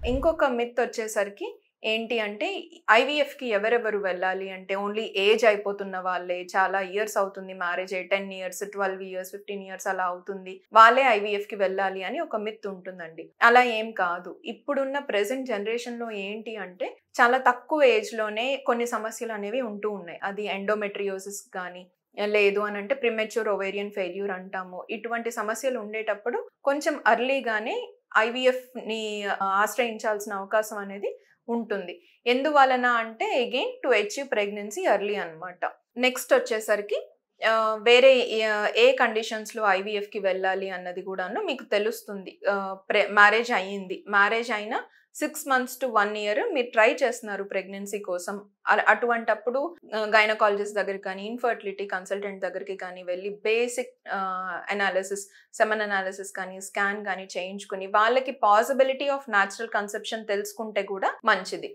ఇంకొక మిత్ వచ్చేసరికి ఏంటి అంటే ఐవీఎఫ్‌కి ఎవరెవరు వెళ్ళాలి అంటే ఓన్లీ ఏజ్ అయిపోతున్న వాళ్ళే, చాలా ఇయర్స్ అవుతుంది మ్యారేజ్ అయ్యి 10 ఇయర్స్, 12 ఇయర్స్, 15 ఇయర్స్ అలా అవుతుంది. వాళ్ళే ఐవీఎఫ్‌కి వెళ్ళాలి అని ఒక మిత్ ఉంటుందండి. అలా ఏం కాదు. ఇప్పుడున్న ప్రెజెంట్ జనరేషన్‌లో ఏంటి అంటే చాలా తక్కువ ఏజ్‌లోనే కొన్ని సమస్యలనేవి ఉంటూ ఉన్నాయి. అది ఎండోమెట్రియోసిస్ గాని, లేదు అనంటే ప్రీమెచ్యూర్ ఓవేరియన్ ఫెయిల్యూర్ అంటాము. ఇటువంటి సమస్యలు ఉండేటప్పుడు కొంచెం ఎర్లీగానే ఐవీఎఫ్‌ని ఆశ్రయించాల్సిన అవకాశం అనేది ఉంటుంది. ఎందువలన అంటే again to achieve pregnancy early అనమాట. నెక్స్ట్ వచ్చేసరికి వేరే ఏ కండిషన్స్‌లో ఐవీఎఫ్‌కి వెళ్ళాలి అన్నది గూడాను మీకు తెలుస్తుంది. మ్యారేజ్ అయింది. మ్యారేజ్ అయిన 6 మంత్స్ టు 1 ఇయర్ మీరు ట్రై చేస్తున్నారు ప్రెగ్నెన్సీ కోసం. అటువంటప్పుడు గైనకాలజిస్ట్ దగ్గరికి కానీ, ఇన్‌ఫర్టిలిటీ కన్సల్టెంట్ దగ్గరికి కానీ వెళ్లి బేసిక్ అనాలిసిస్, సెమెన్ అనాలిసిస్ కానీ, స్కాన్ గాని చేయించుకొని వాళ్ళకి పాసిబిలిటీ ఆఫ్ న్యాచురల్ కన్సెప్షన్ తెలుసుకుంటే కూడా మంచిది.